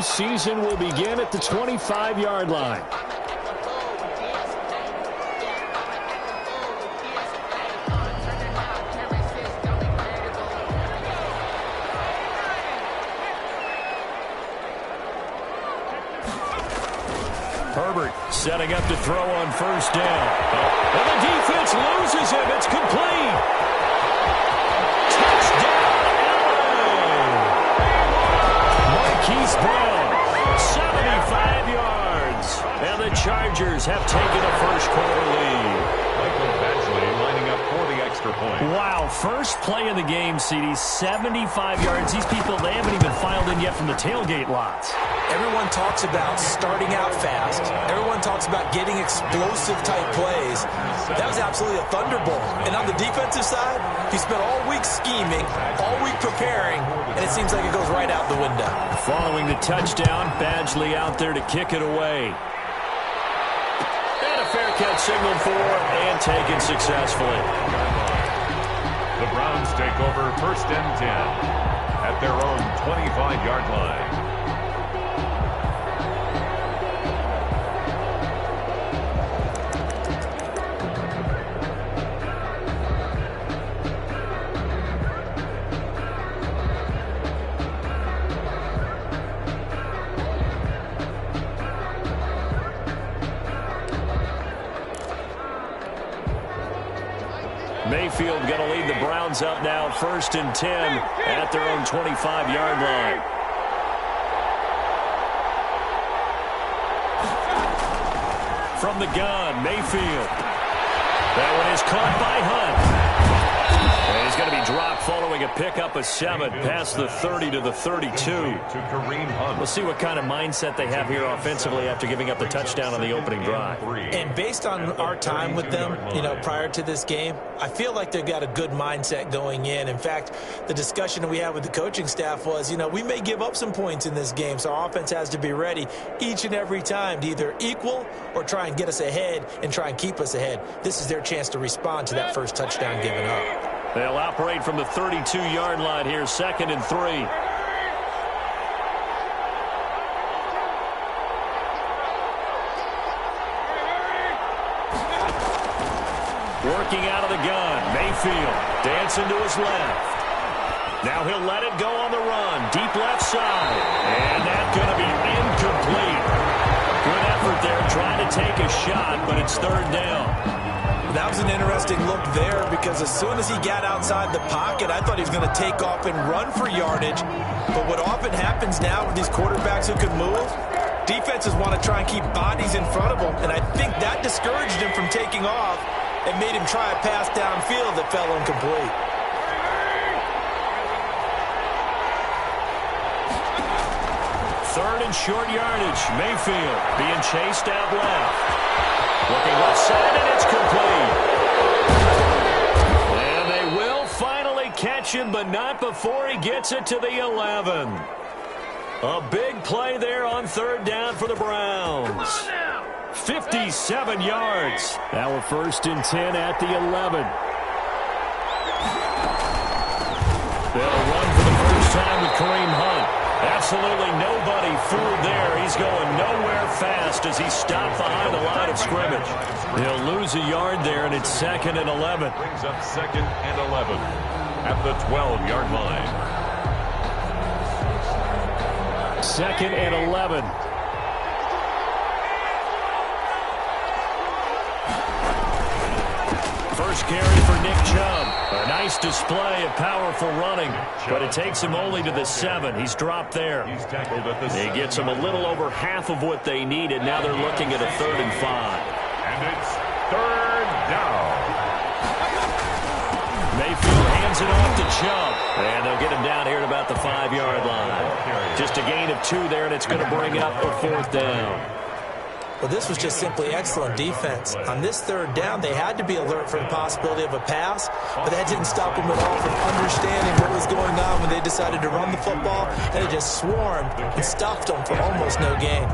new season will begin at the 25-yard line. Herbert setting up to throw on first down. And the defense loses him. It's complete. Touchdown, LA. Marquise Brown, 75 yards. And the Chargers have taken a first-quarter lead. Michael Badgley lining up for the extra point. Wow, first play of the game, CD, 75 yards. These people, they haven't even filed in yet from the tailgate lots. Everyone talks about starting out fast. Everyone talks about getting explosive-type plays. That was absolutely a thunderbolt. And on the defensive side, he spent all week scheming, all week preparing, and it seems like it goes right out the window. Following the touchdown, Badgley out there to kick it away. And a fair catch signaled for and taken successfully. The Browns take over first and 10 at their own 25-yard line. Mayfield going to lead the Browns up now, first and 10 at their own 25-yard line. From the gun, Mayfield. That one is caught by Hunt. And he's going to be dropped following a pickup of 7 past the 30 to the 32. We'll see what kind of mindset they have here offensively after giving up the touchdown on the opening drive. And based on our time with them, prior to this game, I feel like they've got a good mindset going in. In fact, the discussion that we had with the coaching staff was, we may give up some points in this game, so our offense has to be ready each and every time to either equal or try and get us ahead and try and keep us ahead. This is their chance to respond to that first touchdown given up. They'll operate from the 32-yard line here, second and 3. Working out of the gun, Mayfield dancing to his left. Now he'll let it go on the run, deep left side. And that's going to be incomplete. Good effort there, trying to take a shot, but it's third down. That was an interesting look there because as soon as he got outside the pocket, I thought he was going to take off and run for yardage. But what often happens now with these quarterbacks who can move, defenses want to try and keep bodies in front of them. And I think that discouraged him from taking off and made him try a pass downfield that fell incomplete. Third and short yardage. Mayfield being chased out left. Looking left side, and it's complete. And they will finally catch him, but not before he gets it to the 11. A big play there on third down for the Browns. 57 yards. Now a first and 10 at the 11. They'll run for the first time with Kareem Hunt. Absolutely nobody fooled there. He's going nowhere fast as he's stopped behind the line of scrimmage. He'll lose a yard there, and it's second and 11. Brings up second and 11 at the 12-yard line. Second and 11. First carry for Nick Chubb. A nice display of powerful running, but it takes him only to the 7. He's dropped there. He's tackled at the 7. He gets them a little over half of what they needed. Now they're looking at a 3rd and 5. And it's third down. Mayfield hands it off to Chubb. And they'll get him down here at about the 5-yard line. Just a gain of 2 there, and it's going to bring up a 4th down. Well, this was just simply excellent defense. On this third down, they had to be alert for the possibility of a pass, but that didn't stop them at all from understanding what was going on when they decided to run the football, and it just swarmed and stuffed them for almost no gain.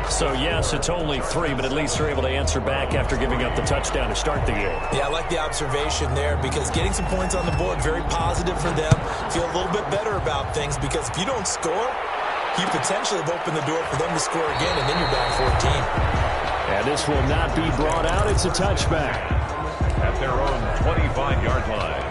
So, yes, it's only 3, but at least they're able to answer back after giving up the touchdown to start the game. Yeah, I like the observation there because getting some points on the board, very positive for them. Feel a little bit better about things because if you don't score, you potentially have opened the door for them to score again, and then you're down 14. And this will not be brought out. It's a touchback. At their own 25-yard line.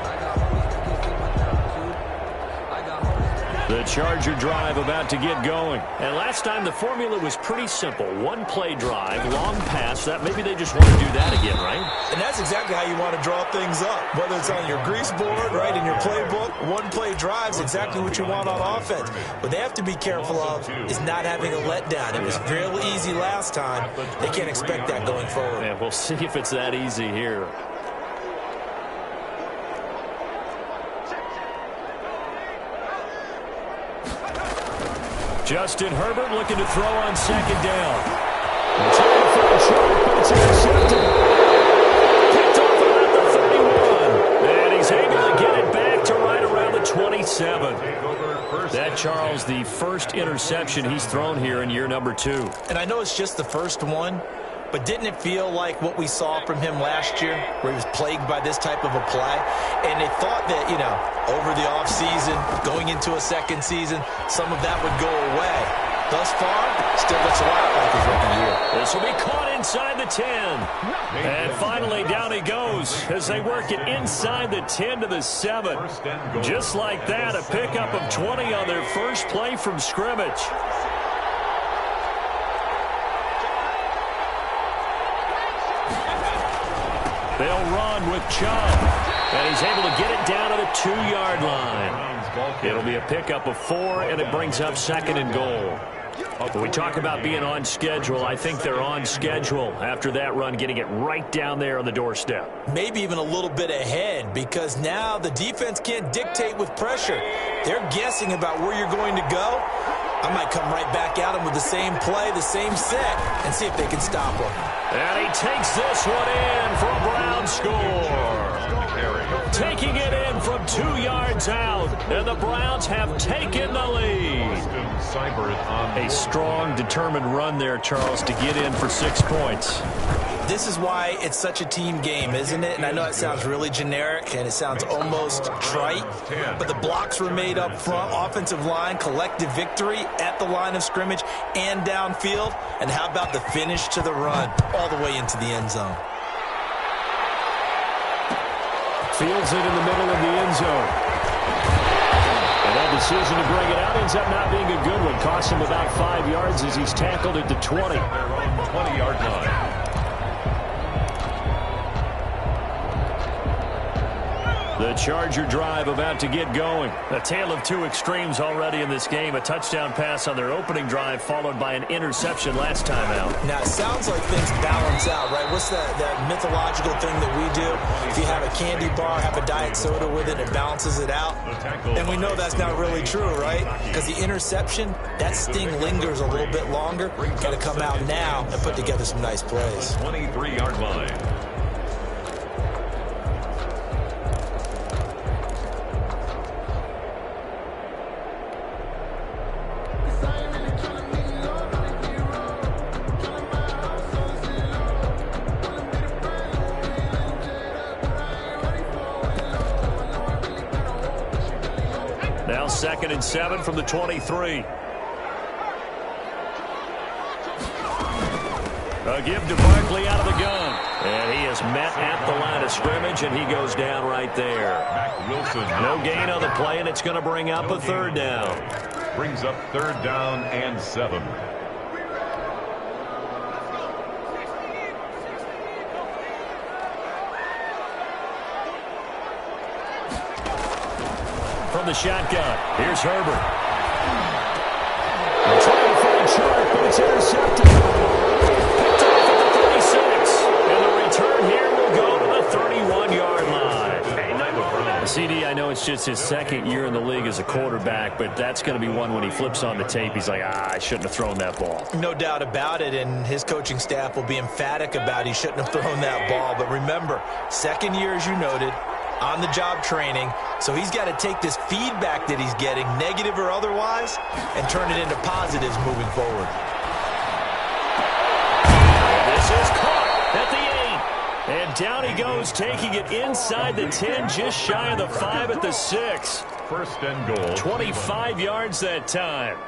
The Charger drive about to get going. And last time the formula was pretty simple. One play drive, long pass. That maybe they just want to do that again, right? And that's exactly how you want to draw things up. Whether it's on your grease board, right, in your playbook, one play drive is exactly what you want on offense. What they have to be careful of is not having a letdown. It was real easy last time. They can't expect that going forward. And we'll see if it's that easy here. Justin Herbert looking to throw on second down. Trying to find Sharp, but it's intercepted. Picked off about the 31. And he's able to get it back to right around the 27. That, Charles, the first interception he's thrown here in year number 2. And I know it's just the first one, but didn't it feel like what we saw from him last year, where he was plagued by this type of a play? And they thought that, over the offseason, going into a second season, some of that would go away. Thus far, still looks a lot like his rookie year. This will be caught inside the 10. And finally, down he goes as they work it inside the 10 to the 7. Just like that, a pickup of 20 on their first play from scrimmage. They'll run with Chubb. And he's able to get it down to the 2-yard line. It'll be a pickup of 4, and it brings up second and goal. When we talk about being on schedule, I think they're on schedule after that run, getting it right down there on the doorstep. Maybe even a little bit ahead, because now the defense can't dictate with pressure. They're guessing about where you're going to go. I might come right back at them with the same play, the same set, and see if they can stop them. And he takes this one in for a Brown score. Taking it in from 2 yards out, and the Browns have taken the lead. A strong, determined run there, Charles, to get in for 6 points. This is why it's such a team game, isn't it? And I know it sounds really generic, and it sounds almost trite, but the blocks were made up front, offensive line, collective victory at the line of scrimmage and downfield. And how about the finish to the run all the way into the end zone? Fields it in the middle of the end zone. And that decision to bring it out ends up not being a good one. Costs him about 5 yards as he's tackled at the 20. 20-yard line. The Charger drive about to get going. A tale of two extremes already in this game. A touchdown pass on their opening drive, followed by an interception last time out. Now, it sounds like things balance out, right? What's that mythological thing that we do? If you have a candy bar, have a diet soda with it, it balances it out. And we know that's not really true, right? Because the interception, that sting lingers a little bit longer. Got to come out now and put together some nice plays. 23-yard line. Now 2nd and 7 from the 23. A give to Barkley out of the gun. And he is met at the line of scrimmage, and he goes down right there. No gain on the play, and it's going to bring up a 3rd down. Brings up 3rd down and 7. From the shotgun, here's Herbert. They're trying to find Sharp, but it's intercepted. Picked off at the 36. And the return here will go to the 31-yard line. CD, I know it's just his 2nd year in the league as a quarterback, but that's going to be one when he flips on the tape. He's like, I shouldn't have thrown that ball. No doubt about it, and his coaching staff will be emphatic about he shouldn't have thrown that ball. But remember, 2nd year, as you noted, on-the-job training, so he's got to take this feedback that he's getting, negative or otherwise, and turn it into positives moving forward. This is caught at the 8. And down he goes, taking it inside the 10, just shy of the 5 at the 6. 1st and goal. 25 yards that time.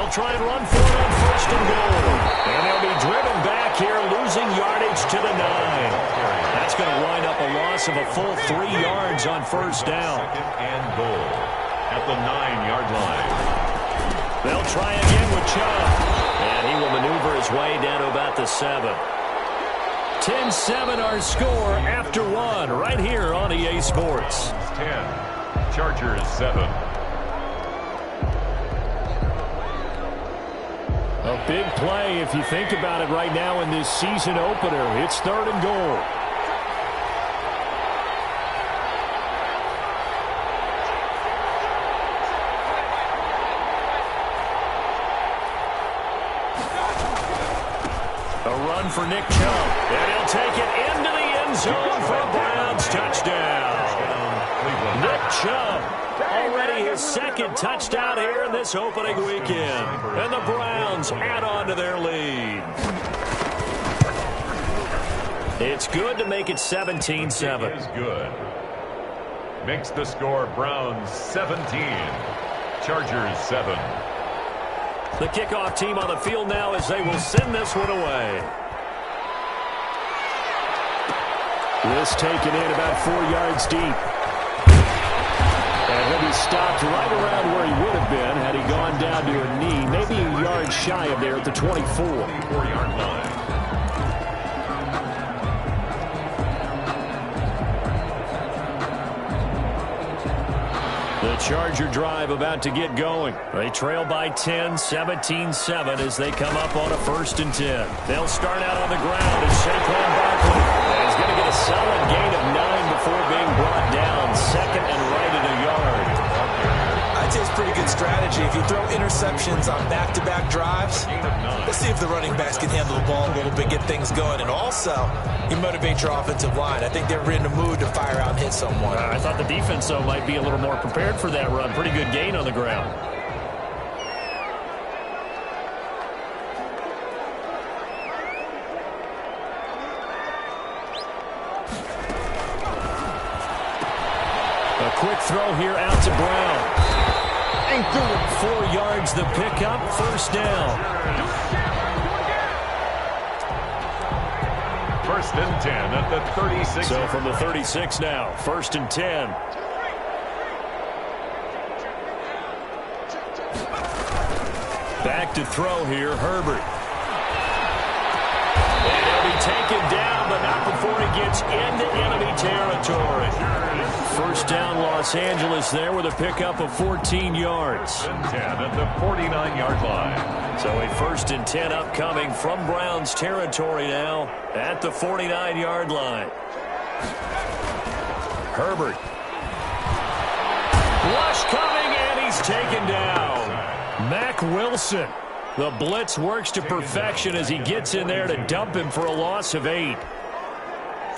They'll try and run for it on first and goal. And they'll be driven back here, losing yardage to the 9. That's going to wind up a loss of a full 3 yards on first down. Second and goal at the 9-yard line. They'll try again with Chubb. And he will maneuver his way down to about the 7. 10-7 our score after 1 right here on EA Sports. 10, Chargers 7. A big play if you think about it right now in this season opener. It's 3rd and goal. A run for Nick Chubb. And he'll take it into the end zone for a Browns touchdown. Nick Chubb, already his 2nd touchdown here in this opening weekend. And the Browns add on to their lead. It's good to make it 17-7. It is good. Makes the score Browns 17, Chargers 7. The kickoff team on the field now as they will send this one away. This taken in about 4 yards deep. And he'll be stopped right around where he would have been had he gone down to a knee, maybe a yard shy of there at the 24. 24-yard line. The Charger drive about to get going. They trail by 10, 17-7 as they come up on a 1st and 10. They'll start out on the ground as Saquon Barkley. And he's going to get a solid gain of 9 before being brought down. 2nd and right at a yard. I'd say it's pretty good strategy. If you throw interceptions on back-to-back drives, let's see if the running backs can handle the ball a little bit, get things going. And also, you motivate your offensive line. I think they're in the mood to fire out and hit someone. I thought the defense, though, might be a little more prepared for that run. Pretty good gain on the ground. A quick throw here out to Brown. 4 yards the pickup, 1st down. 1st and 10 at the 36. So from the 36 now, 1st and 10. Back to throw here, Herbert. And he'll be taken down, but not before he gets into enemy territory. 1st down, Los Angeles there with a pickup of 14 yards. 1st and 10 at the 49-yard line. So a 1st and 10 upcoming from Browns territory now at the 49-yard line. Herbert. Rush coming, and he's taken down. Mack Wilson. The blitz works to perfection as he gets in there to dump him for a loss of 8.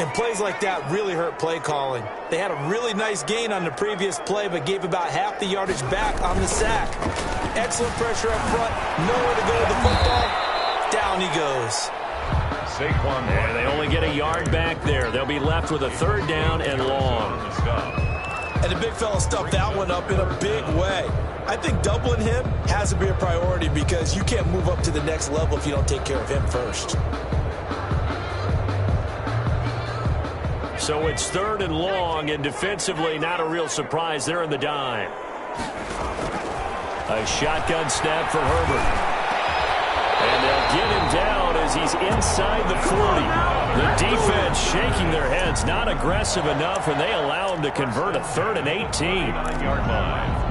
And plays like that really hurt play calling. They had a really nice gain on the previous play, but gave about half the yardage back on the sack. Excellent pressure up front. Nowhere to go with the football. Down he goes. Saquon. And they only get a yard back there. They'll be left with a 3rd down and long. And the big fella stuffed that one up in a big way. I think doubling him has to be a priority because you can't move up to the next level if you don't take care of him first. So it's 3rd and long, and defensively not a real surprise. They're in the dime. A shotgun snap for Herbert. And they'll get him down as he's inside the 40. The defense shaking their heads, not aggressive enough, and they allow him to convert a 3rd and 18. 9-yard line.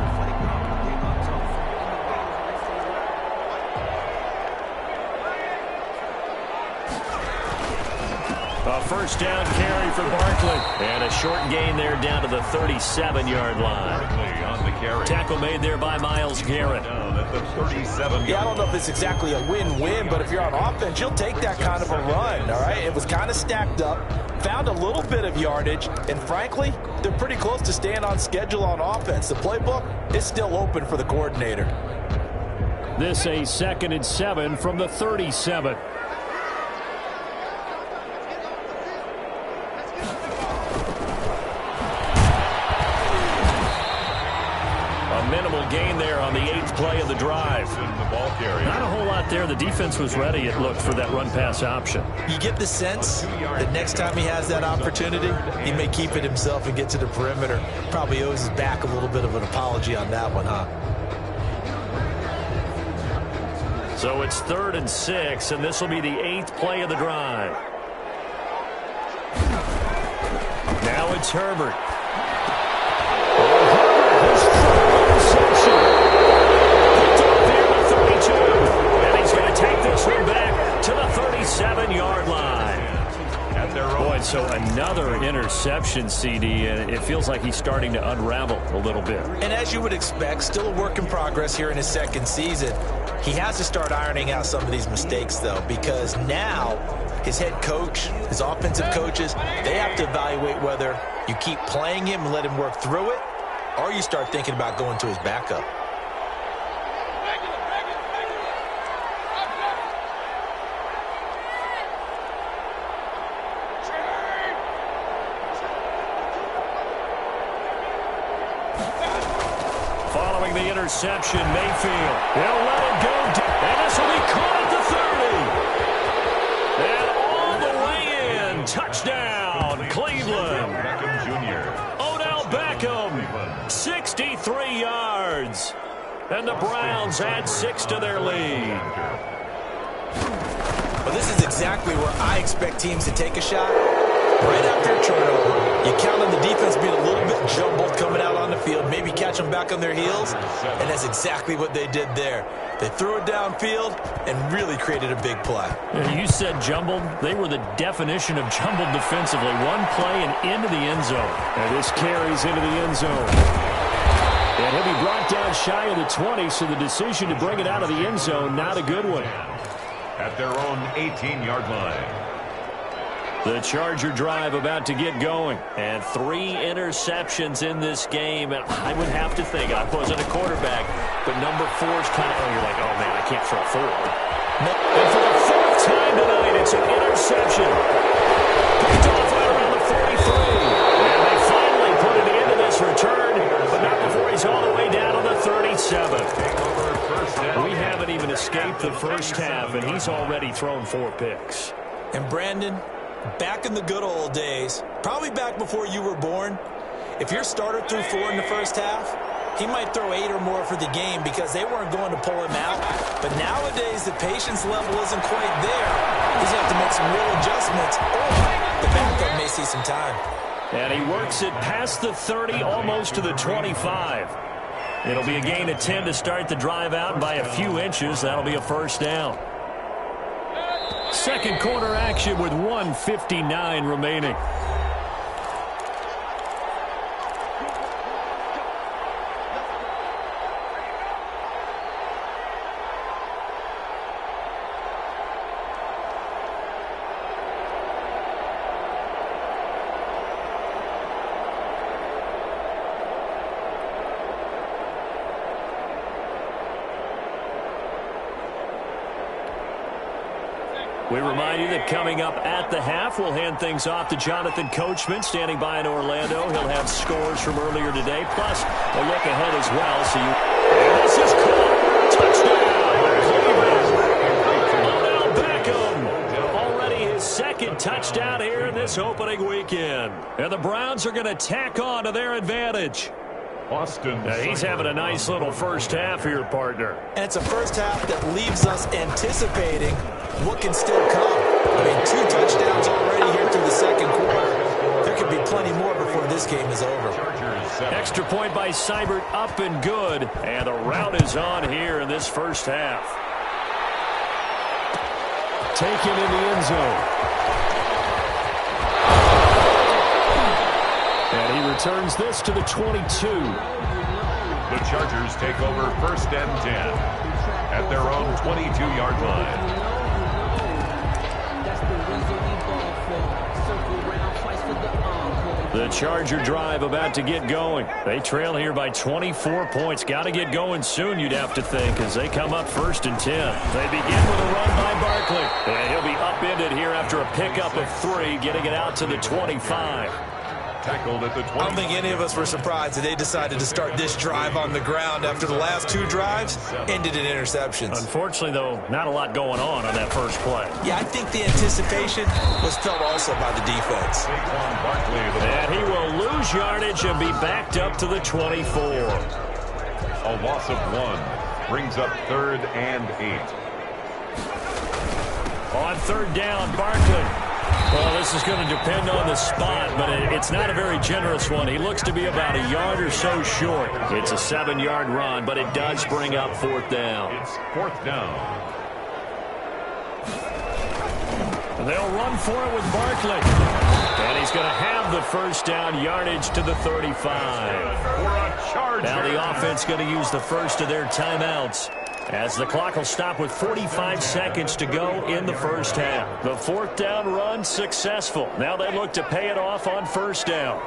A 1st down carry for Barkley. And a short gain there down to the 37-yard line. Barkley on the carry. Tackle made there by Myles Garrett. Down at the 37. Yeah, I don't know if it's exactly a win-win, but if you're on offense, you'll take that kind of a run, all right? It was kind of stacked up, found a little bit of yardage, and frankly, they're pretty close to staying on schedule on offense. The playbook is still open for the coordinator. This a 2nd and 7 from the 37. Minimal a gain there on the 8th play of the drive. Not a whole lot there. The defense was ready, it looked, for that run-pass option. You get the sense that next time he has that opportunity, he may keep it himself and get to the perimeter. Probably owes his back a little bit of an apology on that one, huh? So it's 3rd and 6, and this will be the 8th play of the drive. Now it's Herbert. His interception. Picked up there at 32. And he's going to take this one back to the 37-yard line. Boy, so another interception, CD, and it feels like he's starting to unravel a little bit. And as you would expect, still a work in progress here in his second season. He has to start ironing out some of these mistakes, though, because now his head coach, his offensive coaches, they have to evaluate whether you keep playing him and let him work through it, or you start thinking about going to his backup. Following the interception, Mayfield. He'll let it go. And this will be caught at the 30. And all the way in. Touchdown, Cleveland. Odell Beckham, 63 yards. And the Browns add 6 to their lead. Well, this is exactly where I expect teams to take a shot. Right after a turnover, you count on the defense being a little bit jumbled coming out on the field, maybe catch them back on their heels, and that's exactly what they did there. They threw it downfield and really created a big play. You said jumbled. They were the definition of jumbled defensively. One play and into the end zone. And this carries into the end zone. And he'll be brought down shy of the 20, so the decision to bring it out of the end zone, not a good one. At their own 18-yard line. The Charger drive about to get going. And 3 interceptions in this game. And I would have to think, I wasn't a quarterback, but number 4's kind of, you're like, oh, man, I can't throw 4. No. And for the 4th time tonight, it's an interception. Picked off right around the 43. And they finally put it into this return, but not before he's all the way down on the 37. We haven't even escaped the first half, and he's already thrown 4 picks. And Brandon, back in the good old days, probably back before you were born, if your starter threw 4 in the first half, he might throw 8 or more for the game because they weren't going to pull him out. But nowadays, the patience level isn't quite there. He's going to have to make some real adjustments, or the backup may see some time. And he works it past the 30, almost to the 25. It'll be a gain of 10 to start the drive out by a few inches. That'll be a first down. Second quarter action with 1:59 remaining. We remind you that coming up at the half, we'll hand things off to Jonathan Coachman, standing by in Orlando. He'll have scores from earlier today, plus a look ahead as well. So and this is caught. Touchdown, Cleveland. Odell Beckham. Already his second touchdown here in this opening weekend. And the Browns are going to tack on to their advantage. He's having a nice little first half here, partner. And it's a first half that leaves us anticipating what can still come. I mean, 2 touchdowns already here through the second quarter. There could be plenty more before this game is over. Extra point by Seibert, up and good. And the route is on here in this first half. Taken in the end zone. And he returns this to the 22. The Chargers take over first and 10 at their own 22-yard line. The Charger drive about to get going. They trail here by 24 points. Got to get going soon, you'd have to think, as they come up first and 10. They begin with a run by Barkley. And he'll be upended here after a pickup of 3, getting it out to the 25. tackled at the 20. I don't think any of us were surprised that they decided to start this drive on the ground after the last two drives ended in interceptions. Unfortunately, though, not a lot going on that first play. Yeah, I think the anticipation was felt also by the defense. And he will lose yardage and be backed up to the 24. A loss of 1 brings up 3rd and 8. On 3rd down, Barkley. Well, this is going to depend on the spot, but it's not a very generous one. He looks to be about a yard or so short. It's a 7-yard run, but it does bring up 4th down. It's 4th down. They'll run for it with Barkley. And he's going to have the 1st down yardage to the 35. Now the offense going to use the first of their timeouts, as the clock will stop with 45 seconds to go in the first half. The 4th down run successful. Now they look to pay it off on 1st down.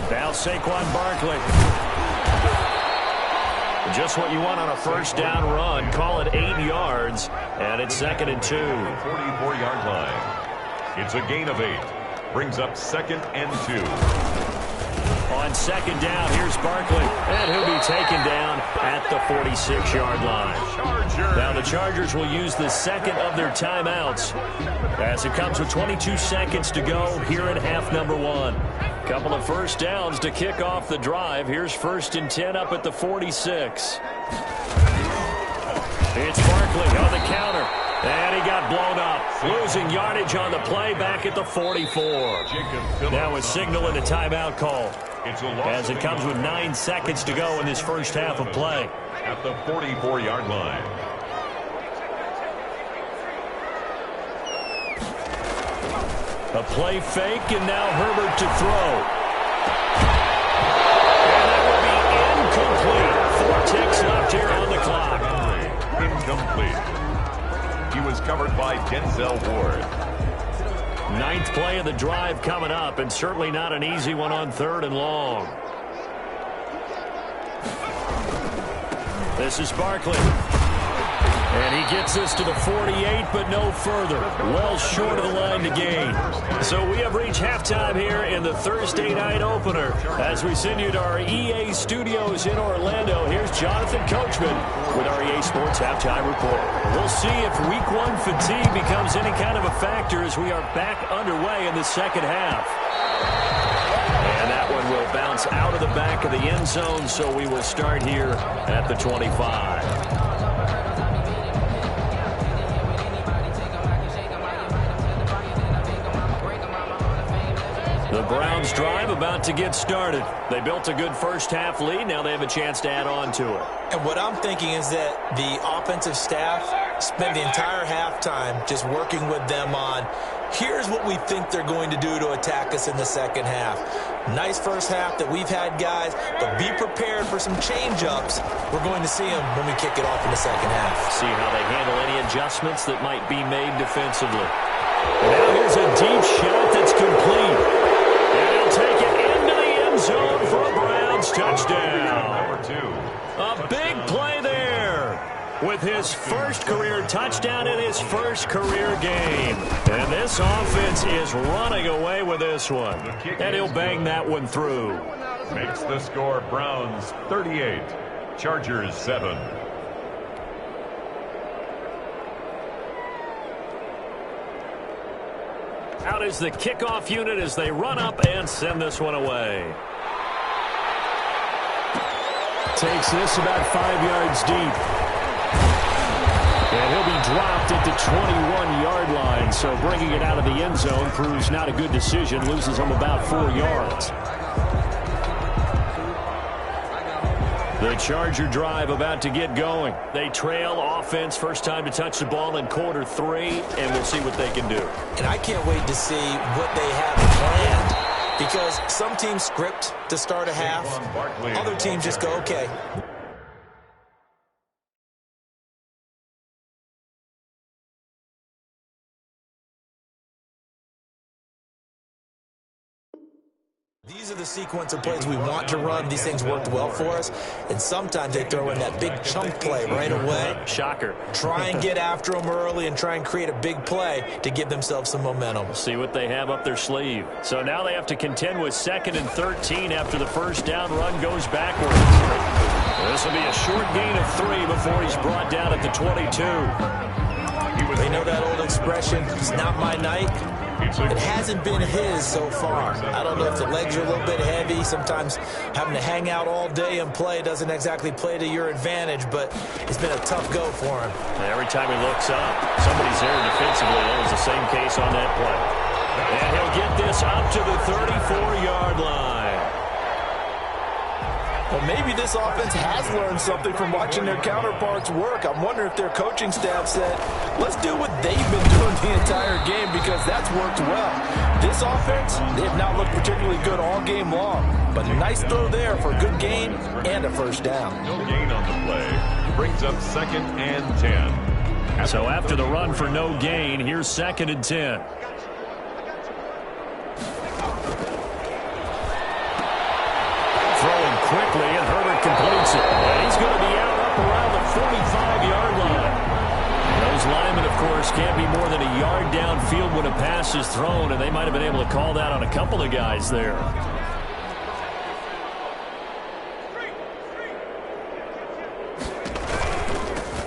Now Saquon Barkley. Just what you want on a 1st down run. Call it 8 yards, and it's 2nd and 2. 44-yard line. It's a gain of 8. Brings up 2nd and 2. On 2nd down, here's Barkley, and he'll be taken down at the 46-yard line. Now the Chargers will use the 2nd of their timeouts, as it comes with 22 seconds to go here in half number 1. Couple of 1st downs to kick off the drive. Here's 1st and 10 up at the 46. It's Barkley on the counter. And he got blown up, losing yardage on the play back at the 44. Now a signal and a timeout call, as it comes with 9 seconds to go in this first half of play. At the 44-yard line. A play fake, and now Herbert to throw. And that will be incomplete. 4 ticks left here on the clock. Incomplete. He was covered by Denzel Ward. 9th play of the drive coming up, and certainly not an easy one on 3rd and long. This is Barkley. And he gets us to the 48, but no further. Well short of the line to gain. So we have reached halftime here in the Thursday night opener. As we send you to our EA studios in Orlando, here's Jonathan Coachman with our EA Sports Halftime Report. We'll see if Week 1 fatigue becomes any kind of a factor as we are back underway in the second half. And that one will bounce out of the back of the end zone, so we will start here at the 25. The Browns drive about to get started. They built a good first half lead. Now they have a chance to add on to it. And what I'm thinking is that the offensive staff spent the entire halftime just working with them on, here's what we think they're going to do to attack us in the second half. Nice first half that we've had, guys, but be prepared for some change-ups. We're going to see them when we kick it off in the second half. See how they handle any adjustments that might be made defensively. Now here's a deep shot that's complete. And he'll take it into the end zone for a Browns touchdown. Number 2. A big play there with his first career touchdown in his first career game. And this offense is running away with this one. And he'll bang that one through. Makes the score Browns 38, Chargers 7. Out is the kickoff unit as they run up and send this one away. Takes this about 5 yards deep. And he'll be dropped at the 21-yard line, so bringing it out of the end zone proves not a good decision. Loses him about 4 yards. The Charger drive about to get going. They trail offense, first time to touch the ball in quarter 3, and we'll see what they can do. And I can't wait to see what they have planned, because some teams script to start a half. Other teams just go, okay. These are the sequence of plays we want to run. These things worked well for us. And sometimes they throw in that big chunk play right away. Shocker. Try and get after them early and try and create a big play to give themselves some momentum. See what they have up their sleeve. So now they have to contend with 2nd and 13 after the first down run goes backwards. This will be a short gain of 3 before he's brought down at the 22. They know that old expression, it's not my night. It hasn't been his so far. I don't know if the legs are a little bit heavy. Sometimes having to hang out all day and play doesn't exactly play to your advantage, but it's been a tough go for him. Every time he looks up, somebody's there defensively. That was the same case on that play. And he'll get this up to the 34-yard line. Well, maybe this offense has learned something from watching their counterparts work. I'm wondering if their coaching staff said, let's do what they've been doing the entire game because that's worked well. This offense, they have not looked particularly good all game long. But a nice throw there for a good gain and a first down. No gain on the play. Brings up 2nd and 10. So after the run for no gain, here's 2nd and 10. Throwing quickly, and Herbert completes it. And he's going to be out up around the 45-yard line. Those linemen, of course, can't be more than a yard downfield when a pass is thrown, and they might have been able to call that on a couple of guys there.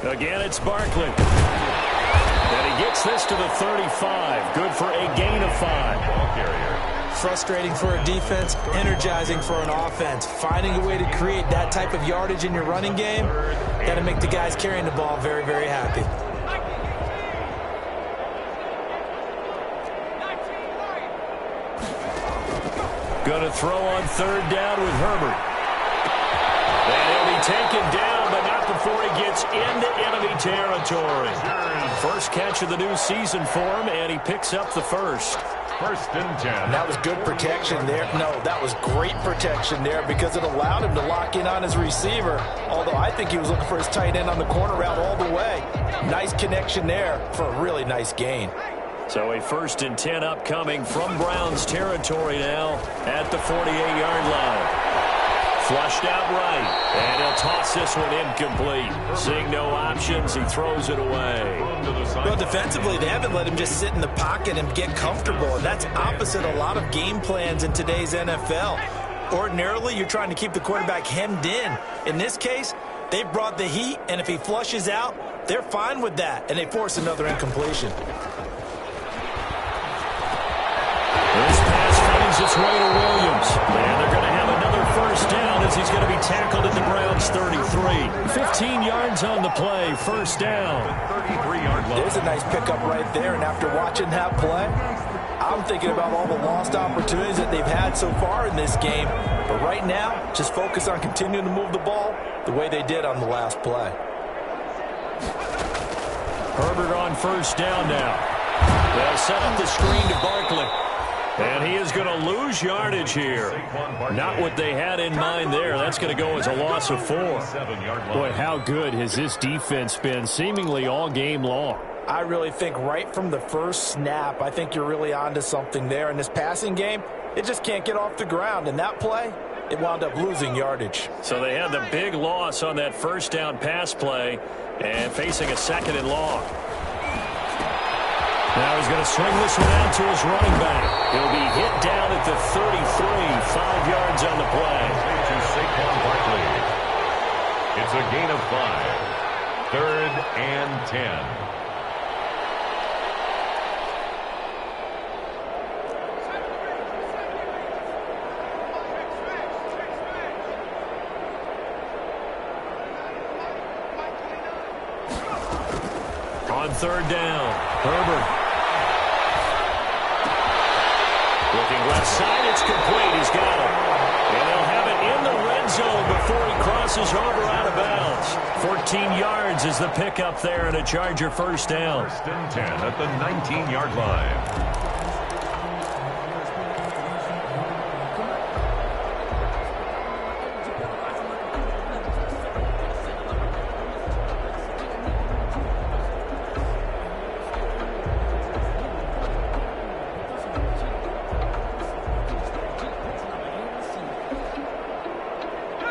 Again, it's Barkley. And he gets this to the 35. Good for a gain of 5. Ball carrier. Frustrating for a defense, energizing for an offense. Finding a way to create that type of yardage in your running game, got to make the guys carrying the ball very, very happy. Going to throw on 3rd down with Herbert. And he'll be taken down, but not before he gets into enemy territory. First catch of the new season for him, and he picks up the first. 1st and 10. That was good protection there. No, that was great protection there because it allowed him to lock in on his receiver. Although I think he was looking for his tight end on the corner route all the way. Nice connection there for a really nice gain. So a 1st and 10 upcoming from Browns territory now at the 48-yard line. Flushed out right, and he'll toss this one incomplete. Seeing no options, he throws it away. Well, defensively, they haven't let him just sit in the pocket and get comfortable, and that's opposite a lot of game plans in today's NFL. Ordinarily, you're trying to keep the quarterback hemmed in. In this case, they brought the heat, and if he flushes out, they're fine with that, and they force another incompletion. This pass finds its way to Williams, and they're going to have another first down as he's going to be tackled at the Browns 33. 15 yards on the play, first down. 33-yard line. There's a nice pickup right there, and after watching that play, I'm thinking about all the lost opportunities that they've had so far in this game. But right now, just focus on continuing to move the ball the way they did on the last play. Herbert on first down now. They'll set up the screen to Barkley. And he is going to lose yardage here. Not what they had in mind there. That's going to go as a loss of 4. Boy, how good has this defense been seemingly all game long? I really think right from the first snap, I think you're really onto something there. In this passing game, it just can't get off the ground. And that play, it wound up losing yardage. So they had the big loss on that first down pass play and facing a 2nd and long. Now he's going to swing this one out to his running back. He'll be hit down at the 33, 5 yards on the play. To Saquon Barkley. It's a gain of 5. 3rd and 10. On 3rd down, Herbert. Looking left side, it's complete. He's got it. And they'll have it in the red zone before he crosses over out of bounds. 14 yards is the pickup there and a Charger first down. 1st and 10 at the 19-yard line.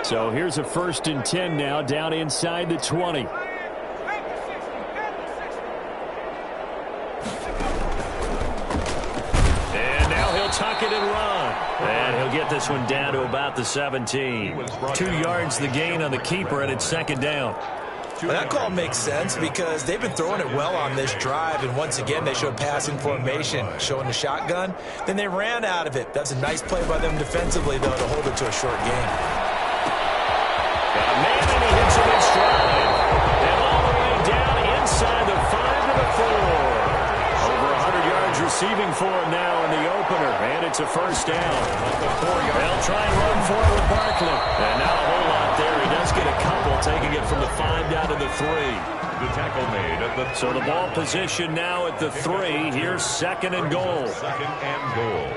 So here's a 1st and 10 now, down inside the 20. And now he'll tuck it and run. And he'll get this one down to about the 17. 2 yards the gain on the keeper, and it's 2nd down. Well, that call makes sense because they've been throwing it well on this drive, and once again they showed passing formation, showing the shotgun. Then they ran out of it. That's a nice play by them defensively, though, to hold it to a short game. Got a man, and he hits him in stride. And all the way down inside the 5 to the 4. Over 100 yards receiving for him now in the opener, and it's a 1st down. They'll try and run for it with Barkley. And now a whole lot there. He does get a couple, taking it from the 5 down to the 3. The tackle made at the So the ball position now at the 3. Here's 2nd and goal. 2nd and goal.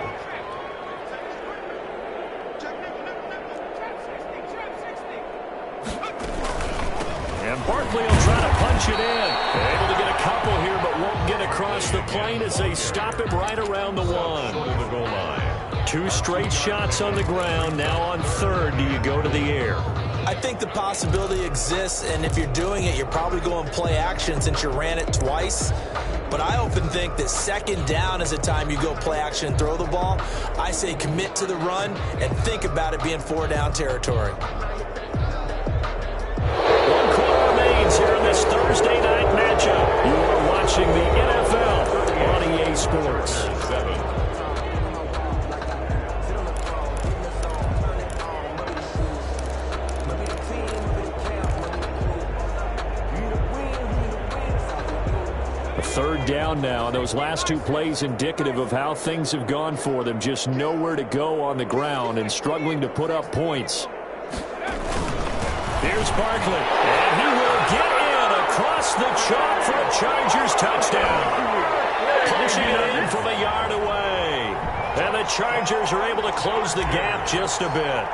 And Barkley will try to punch it in. Able to get a couple here, but won't get across the plane as they stop him right around the 1. Short of the goal line. 2 straight shots on the ground. Now on 3rd, do you go to the air? I think the possibility exists, and if you're doing it, you're probably going play action since you ran it twice. But I often think that 2nd down is the time you go play action and throw the ball. I say commit to the run and think about it being 4 down territory. 1 quarter remains here in this Thursday night matchup. You are watching the NFL on EA Sports. 7. Third down now. Those last 2 plays indicative of how things have gone for them. Just nowhere to go on the ground and struggling to put up points. Here's Barkley, and he will get in across the chalk for a Chargers touchdown. Punching it in from a yard away. And the Chargers are able to close the gap just a bit.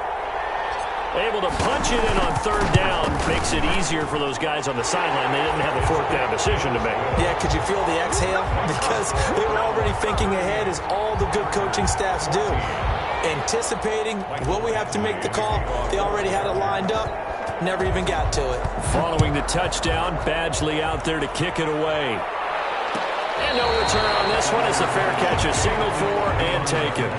Able to punch it in on 3rd down. Makes it easier for those guys on the sideline. They didn't have a 4th down decision to make. Yeah, could you feel the exhale? Because they were already thinking ahead, as all the good coaching staffs do. Anticipating, will we have to make the call? They already had it lined up. Never even got to it. Following the touchdown, Badgley out there to kick it away. And no return on this one. It's a fair catch, a signal for and taken.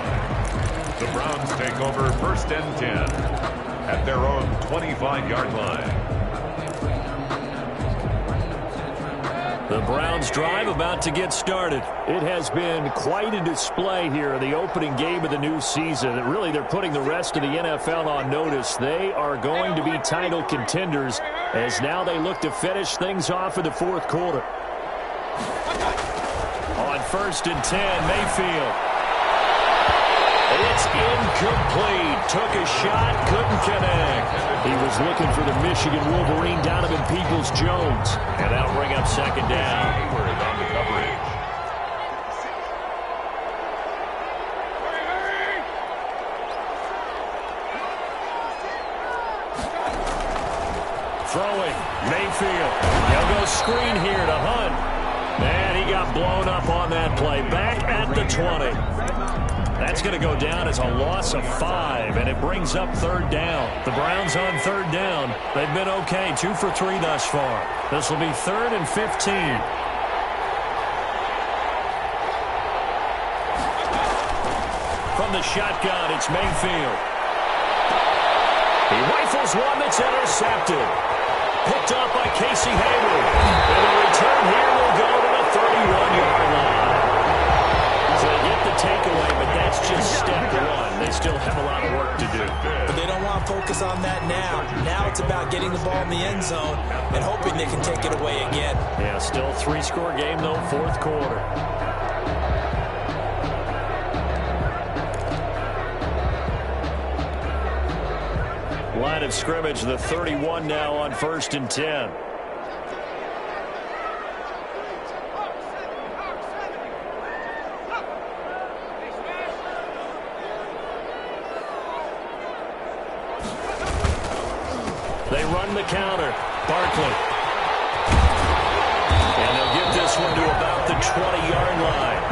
The Browns take over 1st and 10 at their own 25-yard line. The Browns drive about to get started. It has been quite a display here in the opening game of the new season. Really, they're putting the rest of the NFL on notice. They are going to be title contenders as now they look to finish things off in the 4th quarter. On 1st and 10, Mayfield. It's incomplete. Took a shot, couldn't connect. He was looking for the Michigan Wolverine, Donovan Peoples-Jones. And that'll bring up 2nd down. Hayward on the coverage. Throwing, Mayfield. They'll go screen here to Hunt. And he got blown up on that play. Back at the 20. That's going to go down as a loss of 5, and it brings up 3rd down. The Browns on 3rd down. They've been okay, 2 for 3 thus far. This will be 3rd and 15. From the shotgun, it's Mayfield. He rifles one that's intercepted. Picked up by Casey Hayward. And the return here will go to the 31-yard line. So they get the takeaway, but that's just step 1. They still have a lot of work to do. But they don't want to focus on that now. Now it's about getting the ball in the end zone and hoping they can take it away again. Yeah, still 3-score game, though, 4th quarter. Line of scrimmage, the 31 now on 1st and 10. They run the counter. Barkley. And they'll get this one to about the 20-yard line.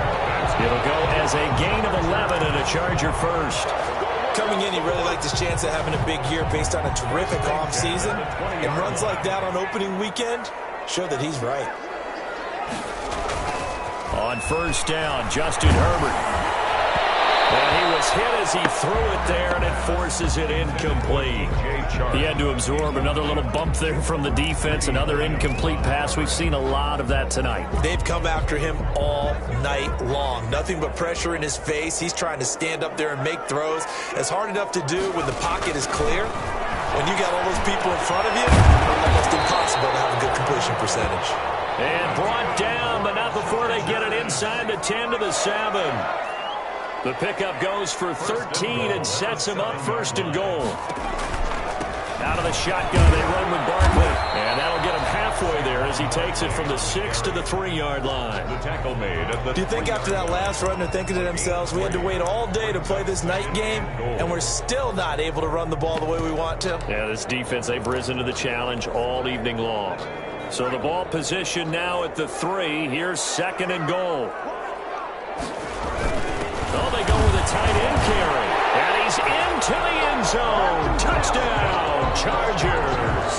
It'll go as a gain of 11 and a Charger first. coming in, he really liked his chance of having a big year based on a terrific offseason. And runs like that on opening weekend show that he's right. On first down, Justin Herbert. And he was hit as he threw it there, and it forces it incomplete. He had to absorb another little bump there from the defense, another incomplete pass. We've seen a lot of that tonight. They've come after him all night long. Nothing but pressure in his face. He's trying to stand up there and make throws. It's hard enough to do when the pocket is clear. When you got all those people in front of you, almost impossible to have a good completion percentage. And brought down, but not before they get it inside the 10 to the 7. The pickup goes for 13 and sets him up first and goal. Out of the shotgun, they run with Barkley. And that'll get him halfway there as he takes it from the 6 to the 3-yard line. The tackle made at the Do you think after that last run they're thinking to themselves, we had to wait all day to play this night game, and we're still not able to run the ball the way we want to? Yeah, this defense, they've risen to the challenge all evening long. So the ball position now at the 3. Here's second and goal. Oh, they go with a tight end carry. And he's into the end zone. Touchdown, Chargers.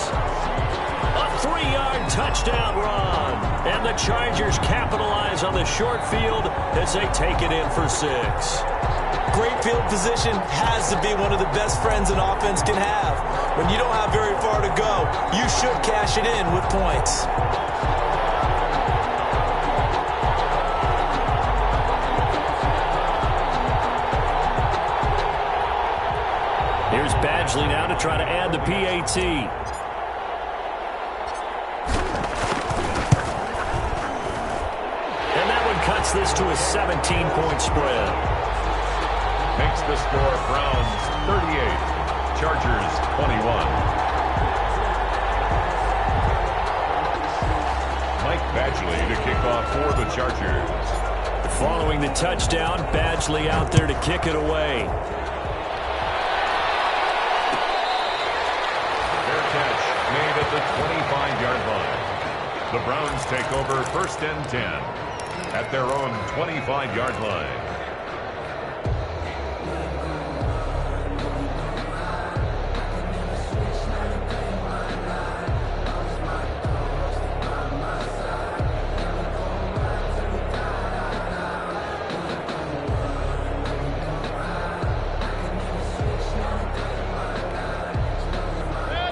A 3-yard touchdown run. And the Chargers capitalize on the short field as they take it in for 6. Great field position has to be one of the best friends an offense can have. When you don't have very far to go, you should cash it in with points. Here's Badgley now to try to add the PAT. And that one cuts this to a 17-point spread. makes the score Browns 38, Chargers 21. Mike Badgley to kick off for the Chargers. Following the touchdown, Badgley out there to kick it away. Made at the 25-yard line. The Browns take over first and 10 at their own 25-yard line.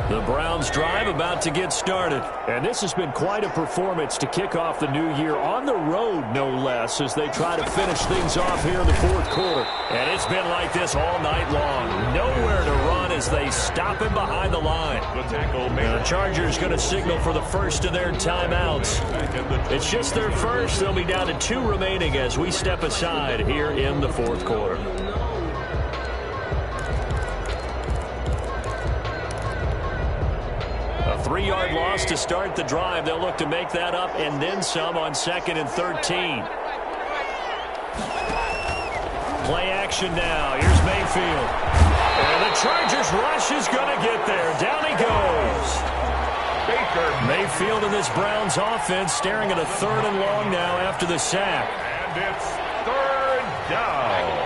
The Browns drive about to get started. And this has been quite a performance to kick off the new year on the road, no less, as they try to finish things off here in the fourth quarter. And it's been like this all night long. Nowhere to run as they stop him behind the line. The tackle made. The Chargers going to signal for the first of their timeouts. It's just their first. They'll be down to 2 remaining as we step aside here in the fourth quarter. A 3-yard loss to start the drive. They'll look to make that up and then some on 2nd and 13. Play action now. Here's Mayfield. And the Chargers rush is going to get there. Down he goes. Baker. Mayfield in this Browns offense staring at a 3rd and long now after the sack. And it's 3rd down.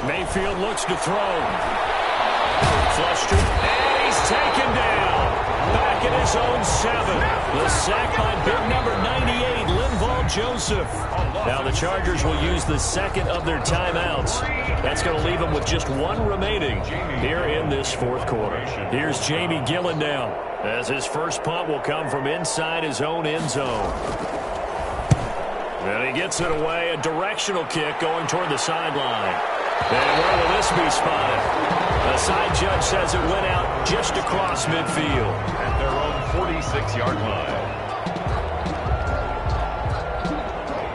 Mayfield looks to throw. Flushed it, and he's taken down. Back at his own 7. The sack by big number 98, Linval Joseph. Now the Chargers will use the 2nd of their timeouts. That's going to leave them with just 1 remaining here in this fourth quarter. Here's Jamie Gillen now, as his first punt will come from inside his own end zone. And he gets it away, a directional kick going toward the sideline. And where will this be spotted? The side judge says it went out just across midfield. At their own 46-yard line.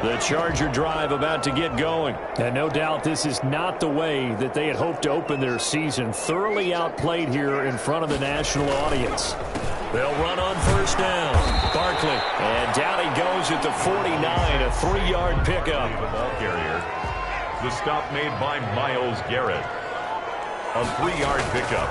The Charger drive about to get going. And no doubt this is not the way that they had hoped to open their season. Thoroughly outplayed here in front of the national audience. They'll run on first down. Barkley. And down he goes at the 49, a 3-yard pickup. The ball carrier. The stop made by Myles Garrett. A 3-yard pickup.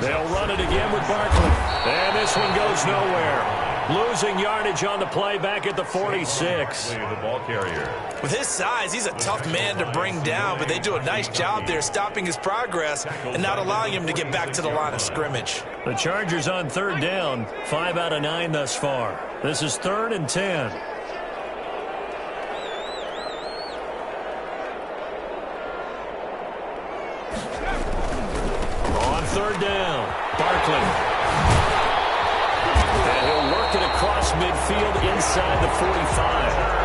They'll run it again with Barkley. And this one goes nowhere. Losing yardage on the play back at the 46. The ball carrier. With his size, he's a tough man to bring down, but they do a nice job there stopping his progress and not allowing him to get back to the line of scrimmage. The Chargers on third down, 5 out of 9 thus far. This is 3rd and 10. On third down, Barkley. And he'll work it across midfield inside the 45.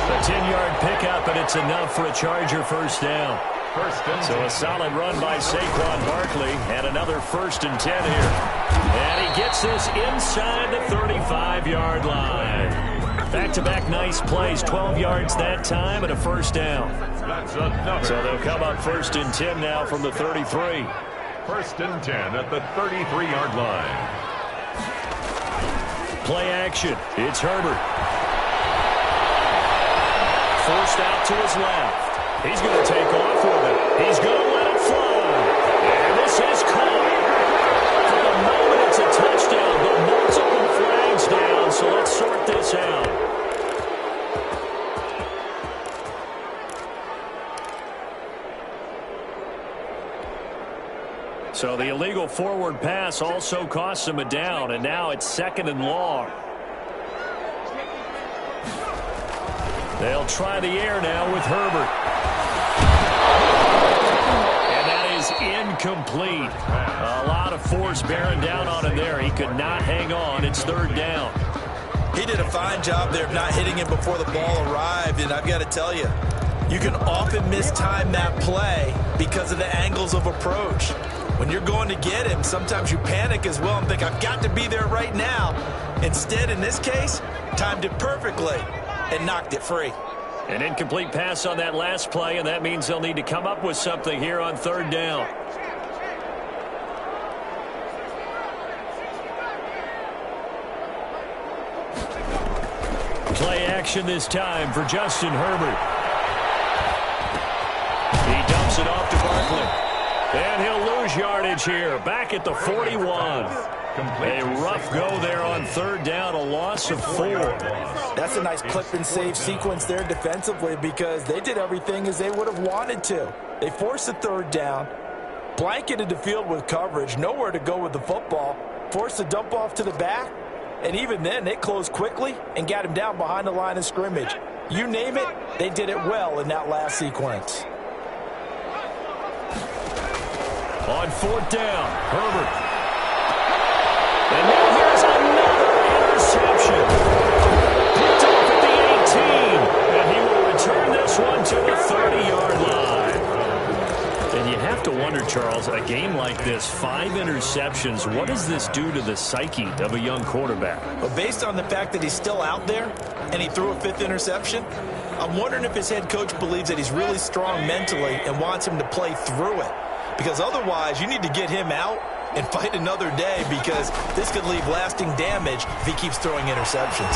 A 10-yard pickup, and it's enough for a Charger first down. So a solid run by Saquon Barkley, and another 1st and 10 here. And he gets this inside the 35-yard line. Back-to-back nice plays, 12 yards that time, and a first down. So they'll come up 1st and 10 now from the 33. 1st and 10 at the 33-yard line. Play action. It's Herbert. Forced out to his left. He's going to take off with it. He's going to let it fly. And this is caught. For the moment, it's a touchdown, but multiple flags down, so let's sort this out. So the illegal forward pass also costs him a down, and now it's 2nd and long. They'll try the air now with Herbert. And that is incomplete. A lot of force bearing down on him there. He could not hang on. It's 3rd down. He did a fine job there of not hitting him before the ball arrived, and I've got to tell you, you can often mistime that play because of the angles of approach. When you're going to get him, sometimes you panic as well and think, I've got to be there right now. Instead, in this case, timed it perfectly and knocked it free. An incomplete pass on that last play, and that means they'll need to come up with something here on 3rd down. Play action this time for Justin Herbert. He dumps it off to Barkley. And he'll lose yardage here, back at the 41. A rough go there on 3rd down, a loss of 4. That's a nice clip and save sequence there defensively because they did everything as they would have wanted to. They forced the 3rd down, blanketed the field with coverage, nowhere to go with the football, forced the dump off to the back, and even then they closed quickly and got him down behind the line of scrimmage. You name it, they did it well in that last sequence. On 4th down, Herbert. And now here's another interception. Picked off at the 18. And he will return this one to the 30-yard line. And you have to wonder, Charles, a game like this, 5 interceptions, what does this do to the psyche of a young quarterback? Well, based on the fact that he's still out there and he threw a 5th interception, I'm wondering if his head coach believes that he's really strong mentally and wants him to play through it. Because otherwise, you need to get him out and fight another day because this could leave lasting damage if he keeps throwing interceptions.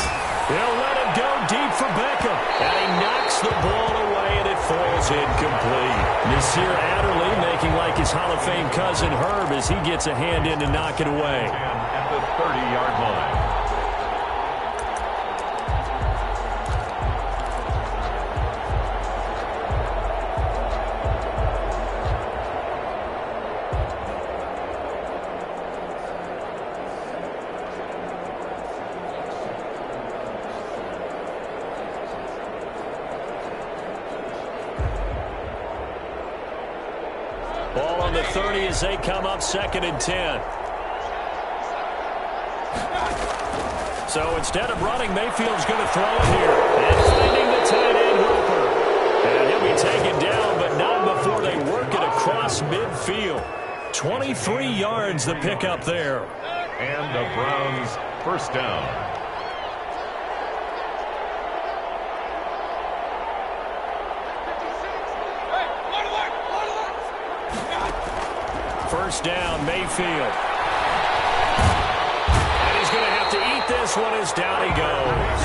They'll let him go deep for Beckham. And he knocks the ball away, and it falls incomplete. Nasir Adderley making like his Hall of Fame cousin Herb as he gets a hand in to knock it away. And at the 30-yard line. Ball on the 30 as they come up 2nd and 10. So instead of running, Mayfield's going to throw it here. And finding the tight end Hooper. And he'll be taken down, but not before they work it across midfield. 23 yards the pickup there. And the Browns first down. First down, Mayfield. And he's going to have to eat this one as down he goes.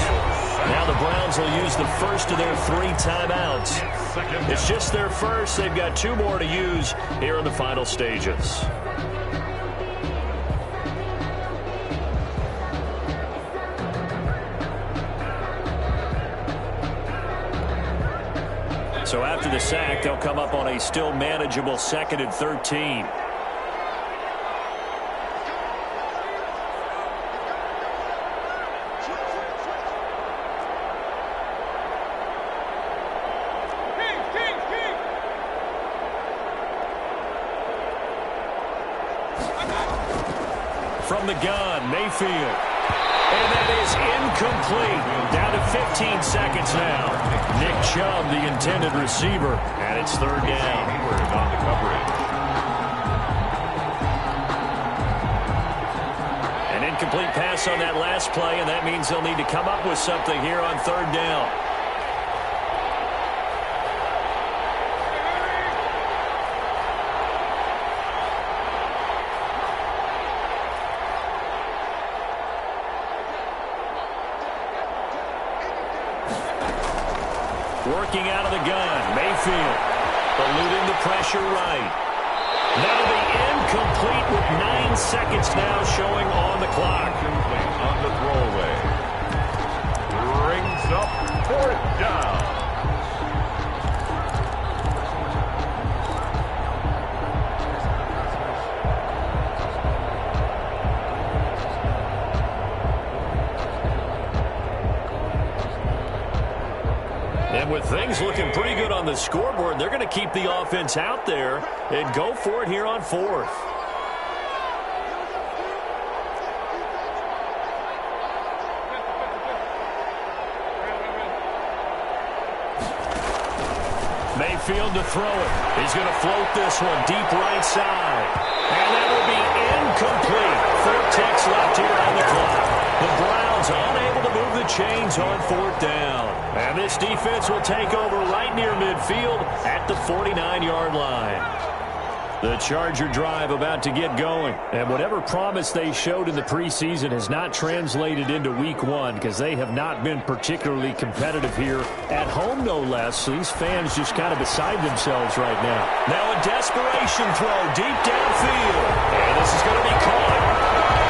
Now the Browns will use the first of their 3 timeouts. It's just their first. They've got 2 more to use here in the final stages. So after the sack, they'll come up on a still manageable 2nd and 13. From the gun, Mayfield. And that is incomplete. Down to 15 seconds now. Nick Chubb, the intended receiver, and it's 3rd down. On the coverage. An incomplete pass on that last play, and that means they'll need to come up with something here on 3rd down. Working out of the gun, Mayfield, eluding the pressure right. That'll be incomplete with 9 seconds now showing on the clock. Complete on the throwaway. Brings up 4th down. And with things looking pretty good on the scoreboard, they're going to keep the offense out there and go for it here on 4th. Mayfield to throw it. He's going to float this one deep right side. And that will be incomplete. 4 ticks left here on the clock. The Browns unable to move the chains on 4th down. And this defense will take over right near midfield at the 49-yard line. The Charger drive about to get going. And whatever promise they showed in the preseason has not translated into week 1 because they have not been particularly competitive here at home, no less. So these fans just kind of beside themselves right now. Now a desperation throw deep downfield. And this is going to be caught.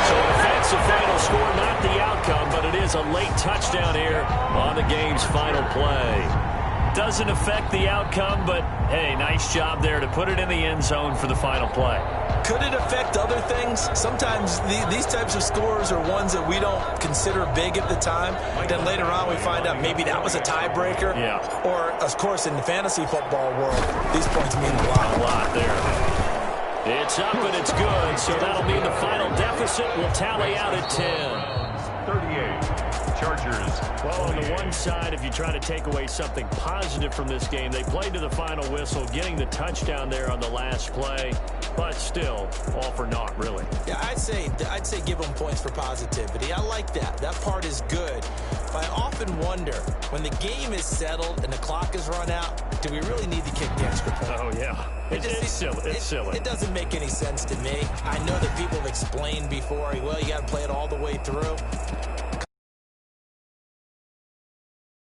So that's the final score, not the outcome, but it is a late touchdown here on the game's final play. Doesn't affect the outcome, but, hey, nice job there to put it in the end zone for the final play. Could it affect other things? Sometimes these types of scores are ones that we don't consider big at the time. Then later on we find out maybe that was a tiebreaker. Yeah. Or, of course, in the fantasy football world, these points mean a lot. A lot there. It's up and it's good, so that'll mean the final deficit will tally out at 10. 38. Chargers. Well, on the one side, if you try to take away something positive from this game, they played to the final whistle, getting the touchdown there on the last play, but still, all for naught, really. Yeah, I'd say give them points for positivity. I like that. That part is good. But I often wonder, when the game is settled and the clock is run out, do we really need to kick the extra point? Oh, yeah. It's silly. It's silly. It doesn't make any sense to me. I know that people have explained before, well, you got to play it all the way through.